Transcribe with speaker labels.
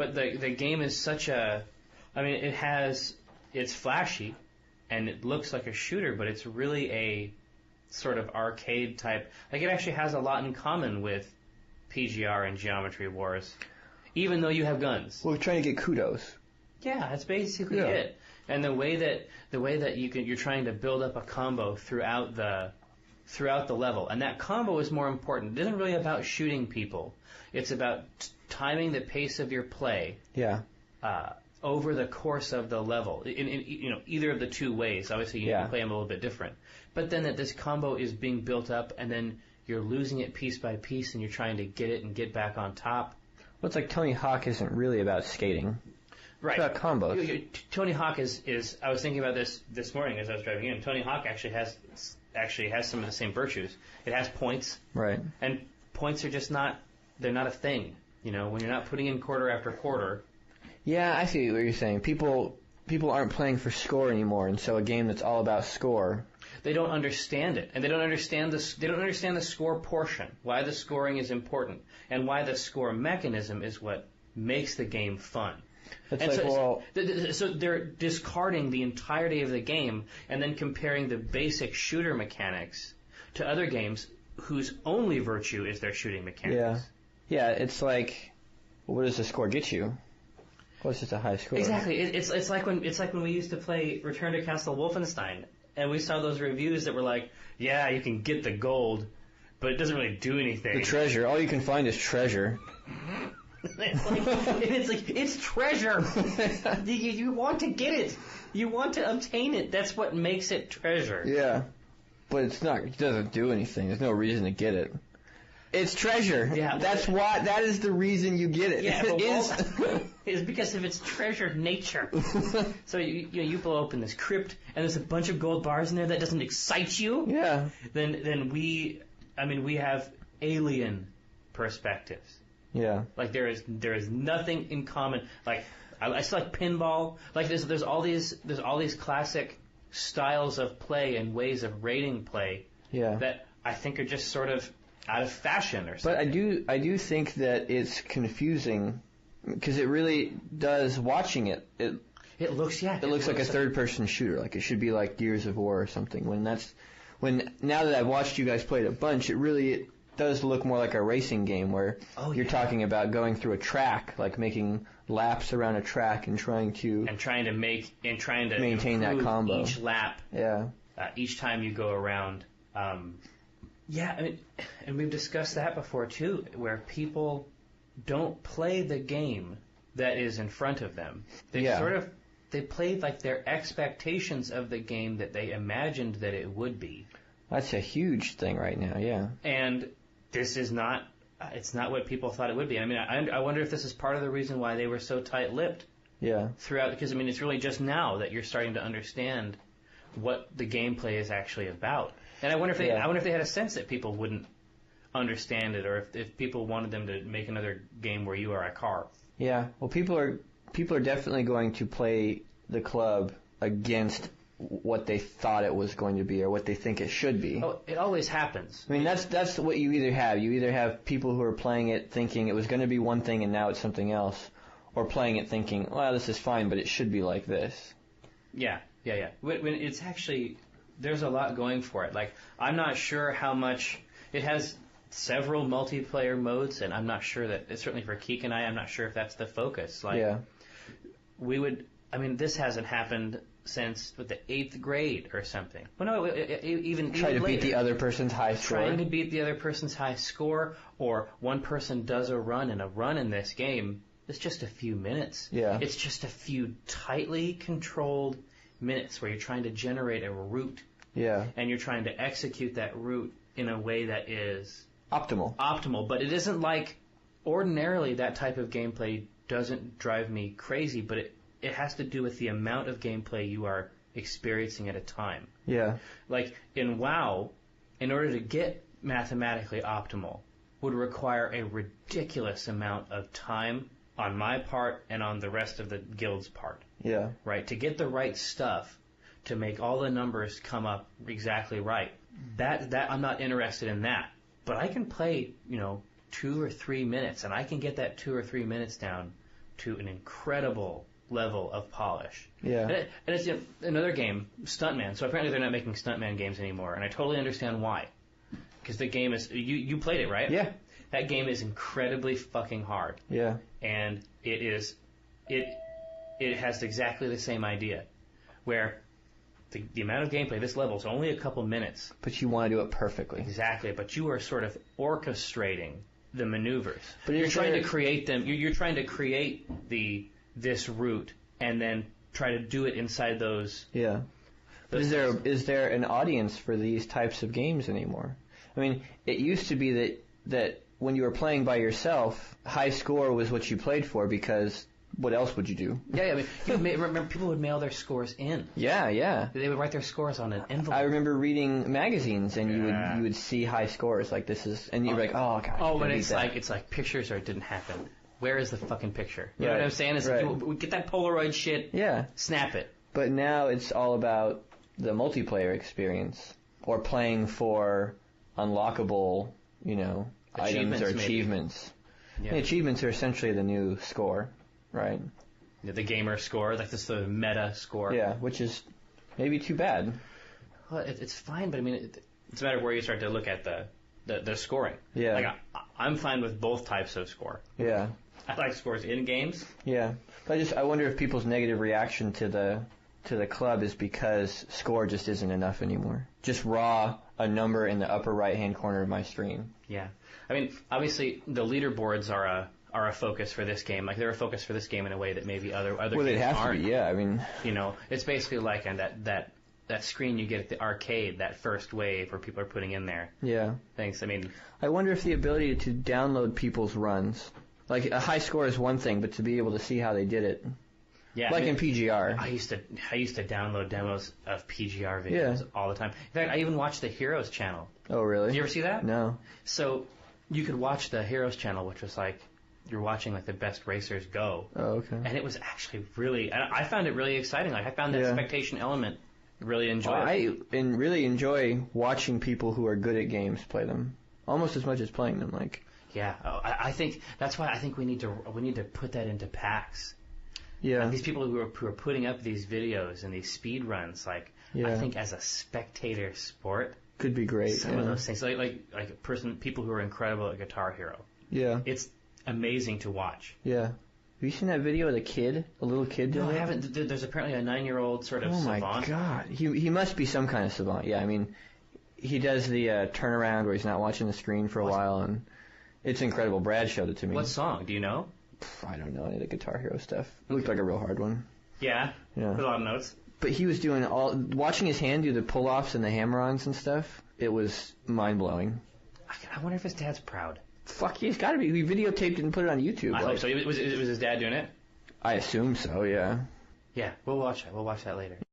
Speaker 1: But the game is such a... I mean, it's flashy, and it looks like a shooter, but it's really a sort of arcade type... Like, it actually has a lot in common with PGR and Geometry Wars, even though you have guns.
Speaker 2: Well, we're trying to get kudos.
Speaker 1: Yeah, that's basically it. And the way that you're trying to build up a combo throughout the level, and that combo is more important. It isn't really about shooting people. It's about timing the pace of your play.
Speaker 2: Yeah.
Speaker 1: Over the course of the level, in either of the two ways. Obviously, you can play them a little bit different. But then that this combo is being built up, and then you're losing it piece by piece, and you're trying to get it and get back on top.
Speaker 2: Well, it's like Tony Hawk isn't really about skating.
Speaker 1: Right.
Speaker 2: It's about combos.
Speaker 1: Tony Hawk is. I was thinking about this morning as I was driving in. Tony Hawk actually has some of the same virtues. It has points.
Speaker 2: Right.
Speaker 1: And points are just not. They're not a thing. When you're not putting in quarter after quarter.
Speaker 2: Yeah, I see what you're saying. People aren't playing for score anymore, and so a game that's all about score.
Speaker 1: They don't understand it, and they don't understand the score portion. Why the scoring is important, and why the score mechanism is what makes the game fun. So they're discarding the entirety of the game and then comparing the basic shooter mechanics to other games whose only virtue is their shooting mechanics.
Speaker 2: Yeah. It's like, what does the score get you? Well, it's just a high score.
Speaker 1: Exactly. It's like when we used to play Return to Castle Wolfenstein, and we saw those reviews that were like, yeah, you can get the gold, but it doesn't really do anything.
Speaker 2: The treasure. All you can find is treasure.
Speaker 1: It's treasure. You want to get it. You want to obtain it. That's what makes it treasure.
Speaker 2: Yeah, but it's not. It doesn't do anything. There's no reason to get it. It's treasure. Yeah, that's why. That is the reason you get it.
Speaker 1: Yeah, it's because of its treasure nature. So you blow open this crypt and there's a bunch of gold bars in there that doesn't excite you.
Speaker 2: Yeah.
Speaker 1: Then we have alien perspectives.
Speaker 2: Yeah.
Speaker 1: Like there is nothing in common. Like I still like pinball. Like there's all these classic styles of play and ways of rating play.
Speaker 2: Yeah.
Speaker 1: That I think are just sort of out of fashion or something.
Speaker 2: But I do think that it's confusing because it really does. Watching it looks like a third-person shooter. Like it should be like Gears of War or something. Now that I've watched you guys play it a bunch, it does look more like a racing game where you're talking about going through a track, like making laps around a track and trying to maintain that combo
Speaker 1: each lap.
Speaker 2: Yeah.
Speaker 1: Each time you go around. And we've discussed that before too, where people don't play the game that is in front of them. They played like their expectations of the game that they imagined that it would be.
Speaker 2: That's a huge thing right now, yeah.
Speaker 1: And this is not, it's not what people thought it would be. I mean, I wonder if this is part of the reason why they were so tight-lipped.
Speaker 2: Yeah.
Speaker 1: Throughout, because it's really just now that you're starting to understand what the gameplay is actually about. And I wonder if they had a sense that people wouldn't understand it, or if people wanted them to make another game where you are a car.
Speaker 2: Yeah. Well, people are definitely going to play the club against what they thought it was going to be or what they think it should be.
Speaker 1: Oh, it always happens.
Speaker 2: I mean, that's what you either have. You either have people who are playing it thinking it was going to be one thing and now it's something else, or playing it thinking, well, this is fine, but it should be like this.
Speaker 1: Yeah. When it's actually, there's a lot going for it. Like, I'm not sure how much, it has several multiplayer modes, and I'm not sure that, certainly for Keek and I'm not sure if that's the focus. Like, this hasn't happened since the 8th grade or something. Well, no, even
Speaker 2: try to
Speaker 1: later.
Speaker 2: Beat the other person's high score.
Speaker 1: Trying to beat the other person's high score, or one person does a run in this game, it's just a few minutes.
Speaker 2: Yeah.
Speaker 1: It's just a few tightly controlled minutes where you're trying to generate a route.
Speaker 2: Yeah.
Speaker 1: And you're trying to execute that route in a way that is
Speaker 2: optimal.
Speaker 1: But it isn't like, ordinarily that type of gameplay doesn't drive me crazy, but it has to do with the amount of gameplay you are experiencing at a time.
Speaker 2: Yeah.
Speaker 1: Like in WoW, in order to get mathematically optimal would require a ridiculous amount of time on my part and on the rest of the guild's part.
Speaker 2: Yeah.
Speaker 1: Right? To get the right stuff, to make all the numbers come up exactly right. That I'm not interested in that. But I can play, 2 or 3 minutes, and I can get that 2 or 3 minutes down to an incredible level of polish.
Speaker 2: Yeah.
Speaker 1: And it's another game, Stuntman. So apparently they're not making Stuntman games anymore, and I totally understand why. Because the game is, you played it, right?
Speaker 2: Yeah.
Speaker 1: That game is incredibly fucking hard.
Speaker 2: Yeah.
Speaker 1: And it has exactly the same idea, where the amount of gameplay, this level is only a couple minutes.
Speaker 2: But you want to do it perfectly.
Speaker 1: Exactly, but you are sort of orchestrating the maneuvers.
Speaker 2: But
Speaker 1: you're trying to create them. You're trying to create this route and then try to do it inside those.
Speaker 2: Yeah. But is there an audience for these types of games anymore? I mean, it used to be that when you were playing by yourself, high score was what you played for because what else would you do?
Speaker 1: Yeah, I mean, remember people would mail their scores in.
Speaker 2: Yeah.
Speaker 1: They would write their scores on an envelope.
Speaker 2: I remember reading magazines, and you would see high scores like this is, and you're like, oh god.
Speaker 1: Oh, but it's like pictures or it didn't happen. Where is the fucking picture? You know what I'm saying? It's like, we get that Polaroid shit.
Speaker 2: Yeah.
Speaker 1: Snap it.
Speaker 2: But now it's all about the multiplayer experience or playing for unlockable, items or achievements.
Speaker 1: Yeah.
Speaker 2: The achievements are essentially the new score. Right.
Speaker 1: Yeah, the gamer score, like this the meta score.
Speaker 2: Yeah, which is maybe too bad.
Speaker 1: Well, it's fine, but I mean, it's a matter of where you start to look at the scoring.
Speaker 2: Yeah.
Speaker 1: Like I'm fine with both types of score.
Speaker 2: Yeah.
Speaker 1: I like scores in games.
Speaker 2: Yeah. But I wonder if people's negative reaction to the club is because score just isn't enough anymore. Just a number in the upper right hand corner of my screen.
Speaker 1: Yeah. I mean, obviously the leaderboards are a focus for this game. Like they're a focus for this game in a way that maybe other games aren't.
Speaker 2: Well, they'd have to be. Yeah, I mean,
Speaker 1: it's basically like that screen you get at the arcade, that first wave where people are putting in there.
Speaker 2: Yeah.
Speaker 1: Things. I mean,
Speaker 2: I wonder if the ability to download people's runs, like a high score is one thing, but to be able to see how they did it.
Speaker 1: Yeah.
Speaker 2: Like in PGR.
Speaker 1: I used to download demos of PGR videos all the time. In fact, I even watched the Heroes channel.
Speaker 2: Oh, really?
Speaker 1: Did you ever see that?
Speaker 2: No.
Speaker 1: So you could watch the Heroes channel, which was like you're watching like the best racers go.
Speaker 2: Oh, okay.
Speaker 1: And it was actually really, I found it really exciting. Like I found that expectation element really enjoyable.
Speaker 2: I really enjoy watching people who are good at games play them, almost as much as playing them. Like.
Speaker 1: Yeah, I think that's why I think we need to put that into packs.
Speaker 2: Yeah.
Speaker 1: Like these people who are putting up these videos and these speed runs, like I think as a spectator sport,
Speaker 2: could be great.
Speaker 1: Some of those things, like people who are incredible at Guitar Hero.
Speaker 2: Yeah.
Speaker 1: It's amazing to watch.
Speaker 2: Yeah. Have you seen that video of a little kid doing it?
Speaker 1: No, I haven't. There's apparently a 9-year-old sort of savant.
Speaker 2: Oh my god. He must be some kind of savant. Yeah, I mean, he does the turnaround where he's not watching the screen for a while, and it's incredible. Brad showed it to me.
Speaker 1: What song? Do you know?
Speaker 2: I don't know any of the Guitar Hero stuff. It looked like a real hard one.
Speaker 1: Yeah. With a lot of notes.
Speaker 2: But he was doing watching his hand do the pull-offs and the hammer-ons and stuff. It was mind-blowing.
Speaker 1: I wonder if his dad's proud.
Speaker 2: Fuck, he's got to be. We videotaped it and put it on YouTube.
Speaker 1: I hope so. Was his dad doing it?
Speaker 2: I assume so, yeah.
Speaker 1: Yeah, we'll watch that. We'll watch that later.